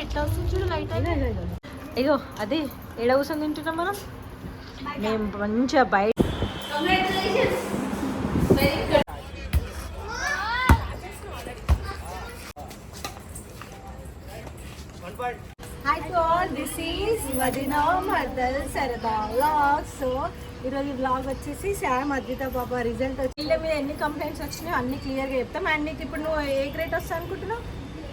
ఎట్లా వస్తుంది చూడు లైట్ ఇగో అది ఏడ కూర్చొని తింటున్నాం మనం మేము మంచిగా బయట hi to all this is వదినా మర్దల్ సరదా వ్లాగ్స్. సో ఈరోజు వ్లాగ్ వచ్చేసి శ్యామ్ అద్విత పాప రిజల్ట్ వచ్చి వీళ్ళ మీద ఎన్ని కంప్లైంట్స్ వచ్చినాయో అన్ని క్లియర్గా చెప్తాం. అండ్ నీకు ఇప్పుడు నువ్వు ఏ గ్రేడ్ వస్తా అనుకుంటున్నావు?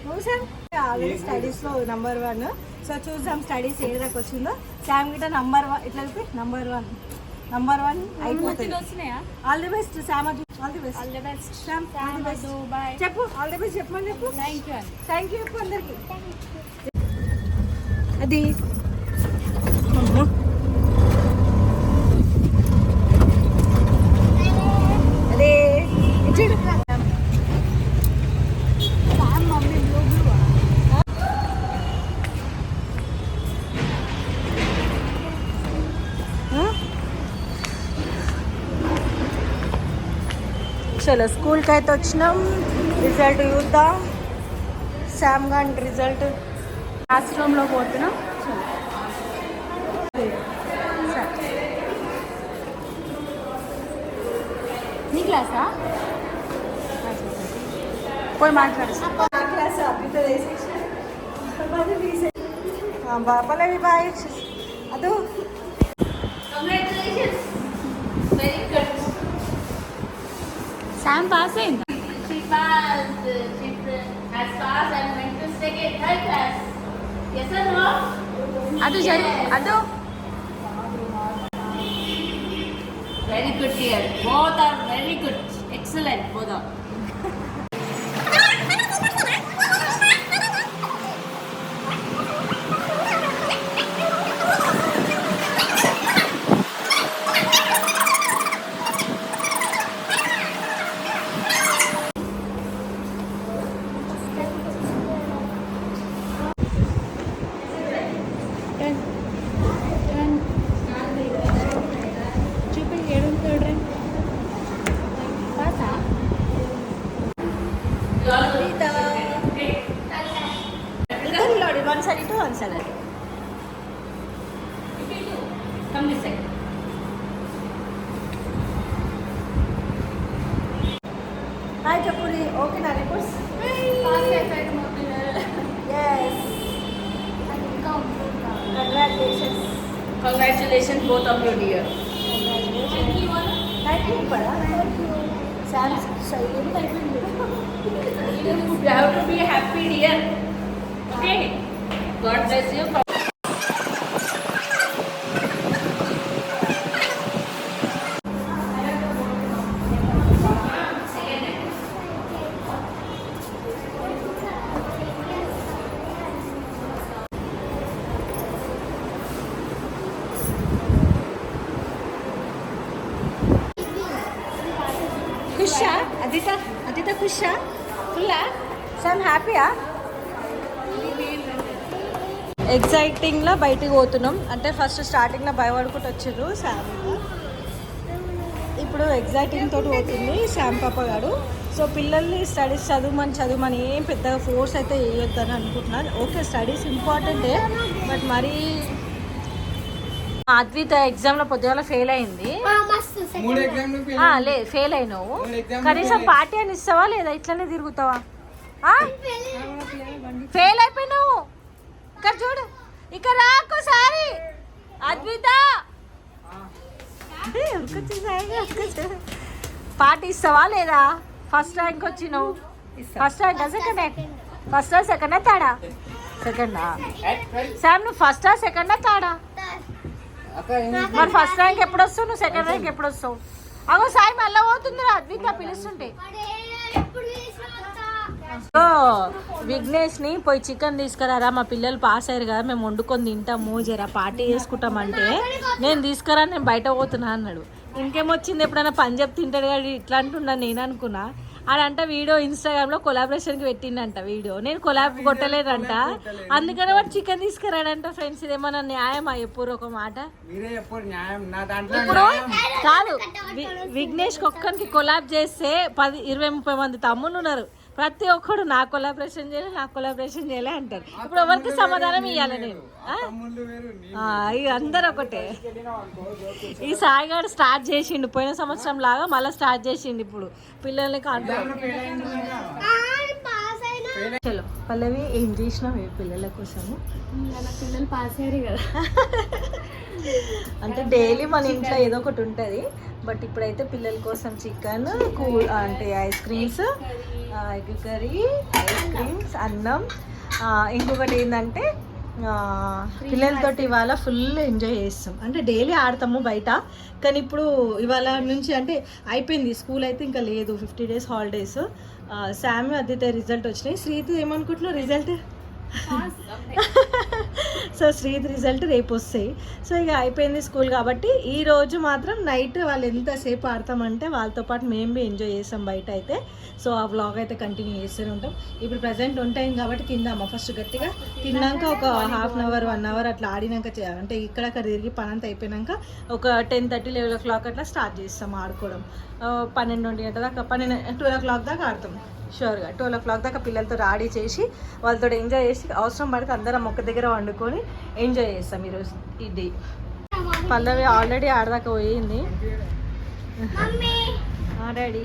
నువ్వు శామ్ ఆల్రెడీ స్టడీస్లో నెంబర్ 1. సో చూద్దాం స్టడీస్ ఏ దాకా వచ్చిందో. శామ్ గిட்ட నెంబర్ 1 ఇట్లా నెంబర్ 1 అయిపోతుంది. All the best Sam. All the best Sam. All the best చెప్పు. ఆల్ ది బెస్ట్ చెప్పమని చెప్పు. థ్యాంక్ యూ చెప్పు అందరికి. అది అదే చలో స్కూల్కి అయితే వచ్చినాం. రిజల్ట్ చూద్దాం. శామ్ గారి రిజల్ట్ క్లాస్ రూమ్లో పోతున్నాం. నీ క్లాసా పోయి మాట్లాడు. బాబాలవి బాయ్ అదు శామ్ పాస్ అయింది. అదు అదు very good dear, both are very good, excellent both are. One side to one side. Come this side. Hi Chapuri, okay na reports? Yes. Congratulations. Congratulations both of you dear. Thank you para. Sam silent అయిపోయింది. You have to be happy dear. Okay. God bless you. ఖుషా అదిత ఖుషా ఫుల్లా Sam హ్యాపీయా? ఎగ్జైటింగ్లో బయటికి పోతున్నాం. అంటే first స్టార్టింగ్లో భయపడుకుంటూ వచ్చిర్రు శామ్. ఇప్పుడు ఎగ్జైటింగ్ తోటి పోతుంది శామ్ పాప గారు. సో పిల్లల్ని స్టడీస్ చదువుమని ఏం పెద్దగా ఫోర్స్ అయితే వేయొద్దని అనుకుంటున్నాను. ఓకే స్టడీస్ ఇంపార్టెంటే, బట్ మరీ అద్విత ఎగ్జామ్లో పొద్దుగాల ఫెయిల్ అయింది. లేదు ఫెయిల్ అయినావు. కనీసం పార్టీ అని ఇస్తావా లేదా ఇట్లనే తిరుగుతావా? ఫెయిల్ అయిపోయినావు. ఇక్కడ చూడు, ఇక్కడ రాకోసారి అద్విత పార్టీ ఇస్తావా లేదా? ఫస్ట్ ర్యాంక్ వచ్చినావు. First rank second rank? First సెకండా థర్డా? సెకండా? శామ్ నువ్వు ఫస్టా సెకండా థర్డా? మరి ఫస్ట్ ర్యాంక్ ఎప్పుడు వస్తావు? నువ్వు సెకండ్ ర్యాంక్ ఎప్పుడు వస్తావు? అగో సాయి మళ్ళీ పోతుందిరా అద్విత పిలుస్తుంటే. సో విఘ్నేష్ని పోయి చికెన్ తీసుకురారా, మా పిల్లలు పాస్ అయ్యారు కదా, మేము వండుకొని తింటాము, జర పార్టీ చేసుకుంటామంటే నేను తీసుకురా నేను బయట పోతున్నా అన్నాడు. ఇంకేమొచ్చింది ఎప్పుడైనా పంజాబ్ తింటాడు కానీ ఇట్లా అంటున్నాను నేను అనుకున్నా. ఆడంట వీడియో ఇన్స్టాగ్రామ్లో కొలాబరేషన్కి పెట్టిండంట వీడియో. నేను కొలాబ్ కొట్టలేదంట, అందుకని వాడు చికెన్ తీసుకురాడంట. ఫ్రెండ్స్ ఇదేమన్నా న్యాయమా? ఎప్పుడు ఒక మాట ఇప్పుడు కాదు, విఘ్నేష్కి ఒక్కరికి కొలాబ్ చేస్తే 10, 20, 30 మంది తమ్ముళ్ళు ఉన్నారు. ప్రతి ఒక్కడు నా కొలాబరేషన్ చేయలే అంటారు. ఇప్పుడు ఎవరికి సమాధానం ఇవ్వాలి నేను? ఇక అందరు ఒకటే. ఈ సాయిగాడు స్టార్ట్ చేసిండు పోయిన సంవత్సరం లాగా, మళ్ళీ స్టార్ట్ చేసిండు ఇప్పుడు పిల్లల్ని చలో పల్లవి ఏం చేసినావు పిల్లల కోసము? పిల్లలు పాస్ అయ్యారు కదా. అంటే డైలీ మన ఇంట్లో ఏదో ఒకటి ఉంటుంది, బట్ ఇప్పుడైతే పిల్లల కోసం చికెన్, కూల్ అంటే ice creams, egg curry, ice creams, అన్నం. ఇంకొకటి ఏంటంటే పిల్లలతోటి ఇవాళ ఫుల్ ఎంజాయ్ చేస్తాం. అంటే డైలీ ఆడతాము బయట, కానీ ఇప్పుడు ఇవాళ నుంచి అంటే అయిపోయింది స్కూల్ అయితే ఇంకా లేదు, 50 days హాలిడేస్. శామ్ అదితే రిజల్ట్ వచ్చినాయి. శ్రీత్ ఏమనుకుంటున్నావు రిజల్ట్? సో శ్రీత్ రిజల్ట్ రేపు వస్తాయి. సో ఇక అయిపోయింది స్కూల్ కాబట్టి ఈ రోజు మాత్రం నైట్ వాళ్ళు ఎంతసేపు ఆడతామంటే వాళ్ళతో పాటు మేము బి ఎంజాయ్ చేస్తాం బయట అయితే. సో ఆ వ్లాగ్ అయితే కంటిన్యూ చేస్తూనే ఉంటాం. ఇప్పుడు ప్రజెంట్ ఉంటాయి కాబట్టి తిందామా ఫస్ట్ గట్టిగా, తిన్నాక ఒక ½ hour 1 hour అట్లా ఆడినాక అంటే ఇక్కడక్కడ తిరిగి పని అంతా అయిపోయినాక ఒక 10:30 11 o'clock అట్లా స్టార్ట్ చేస్తాం ఆడుకోవడం. 12 గంటల దాకా 12 o'clock దాకా ఆడతాం షూర్గా. 12 o'clock దాకా పిల్లలతో ఆడి చేసి వాళ్ళతో ఎంజాయ్ చేసి అవసరం పడితే అందరం ఒక్క దగ్గర వండుకొని ఎంజాయ్ చేస్తాం ఈరోజు ఈ డే. పల్లవి ఆల్రెడీ ఆడదాకా పోయింది. డాడీ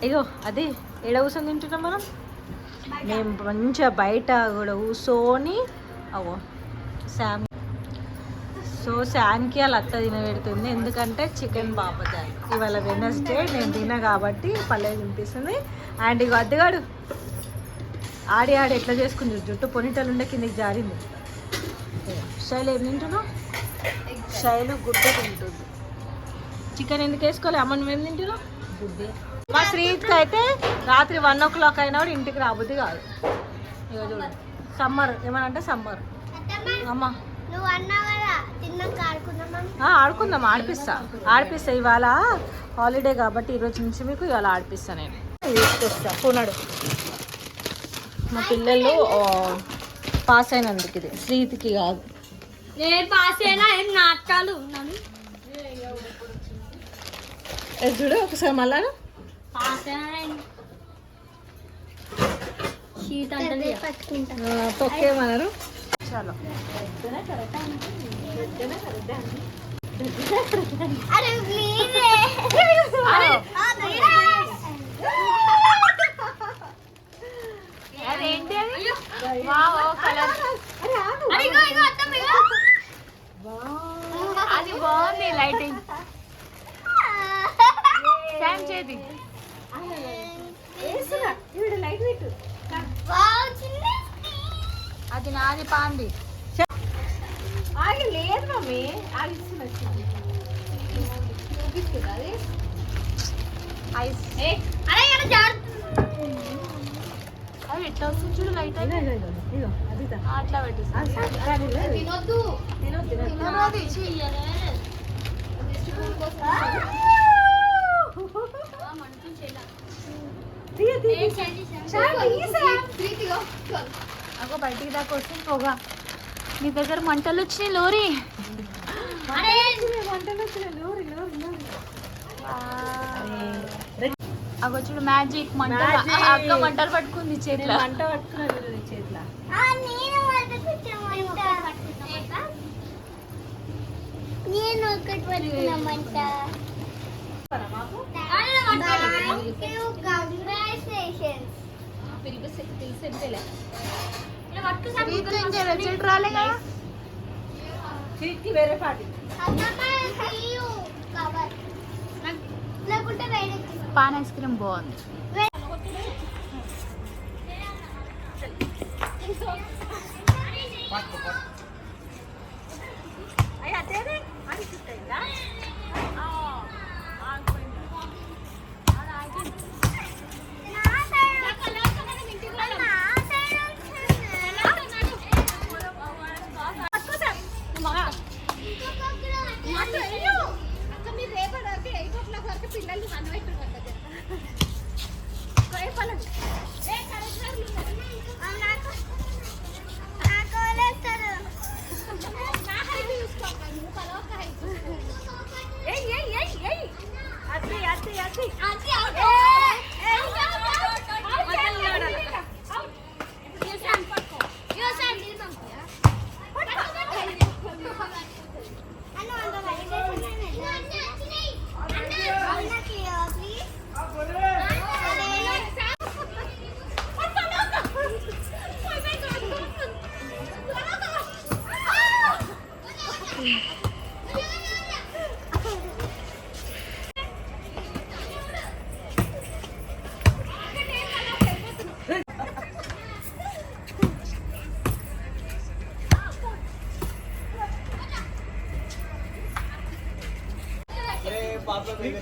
ఇగో అది ఏడ కూర్చొని తింటున్నాం మనం. మేము మంచిగా బయట కూడా కూర్చొని అవో శామ్. సో శామ్కి అలా అత్త తినబెడుతుంది, ఎందుకంటే చికెన్ బాపతాయి ఇవాళ వెనస్డే నేను తిన కాబట్టి పల్లవి తినిపిస్తుంది. అండ్ ఇగో అద్దగాడు ఆడి ఎట్లా చేసుకుంది, జుట్టు పొనిటలు ఉండే కిందకి జారింది. శైలు ఏం తింటున్నావు? శైలు గుడ్డ తింటుంది. చికెన్ ఎందుకు వేసుకోవాలి అమ్మ, నువ్వేం తింటున్నావు? గుడ్డే. మా శ్రీత్కి అయితే రాత్రి 1 o'clock అయినా కూడా ఇంటికి రాబుద్ది కాదు. ఇక చూడు సమ్మర్ ఏమనంటే సమ్మర్ అమ్మ ఆడుకుందాం, ఆడిపిస్తా ఇవాళ హాలిడే కాబట్టి ఈరోజు నుంచి మీకు ఇవాళ ఆడిపిస్తా. నేను తీసుకొస్తా పోనాడు. మా పిల్లలు పాస్ అయినందుకు ఇది శ్రీతికి కాదు. నేను పాస్ అయినా ఏం నాటకాలు చూడు ఒకసారి మళ్ళా పాస్ అయినా తొక్కేమన్నారు. చాలా అదేంటి అది బాగుంది లైటింగ్. శామ్ చేతి అది నాది పాంది. లేదు మమ్మీ అది ఎట్లా వస్తుంది చూడు లైట్ అట్లా అగో బయటికి దాకా వస్తుంది పొగ. నీ దగ్గర మంటలు వచ్చినాయి లోరీ. అగో చూడు మ్యాజిక్ మంట. అక్క మంటలు పట్టుకుంది చేతిలో. మంట పట్టుకున్నాడు చేతిలో. నేను ఒకటి పట్టుకున్నామంట. వేరే పార్టీ పాన్ ఐస్ క్రీమ్ బాగుంది.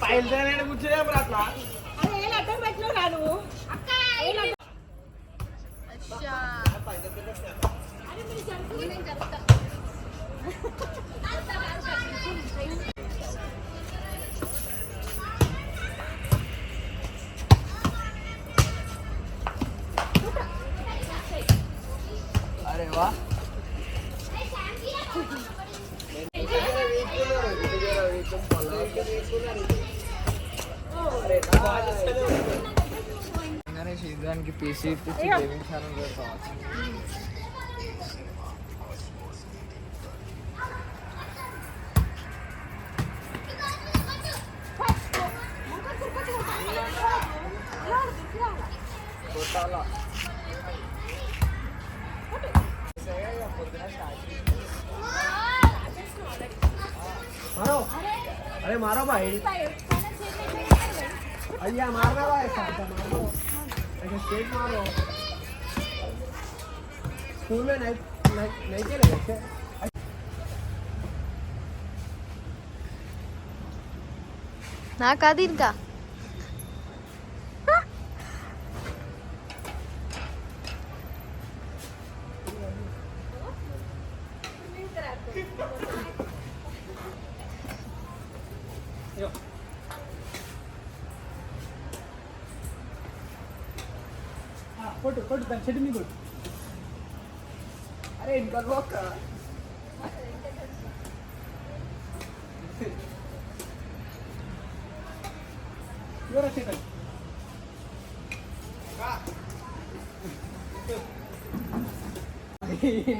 పైలు కూర్చునే అట్లా అడ్డం పెట్టినావు కాదు अरे वाह శీఘ్రానికి పీసీ ఇప్పించి ప్రేమించాలని పెడతావచ్చు. కొట్టాలా मारो अरे मारो भाई भैया मारना भाई मारो ऐसे स्टेट मारो स्कूल में नहीं खेले थे ना का दिन का కొట్టు కొట్టు దాని చెట్టు మీద కొట్టు అరే ఇంకా లోక ఎవరు చెట్టు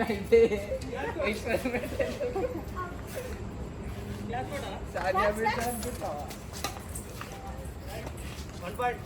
అయితే ఎక్స్పెరిమెంట్ సానియా మిర్జా అనుకుంటావా 1 పాయింట్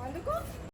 అందుకు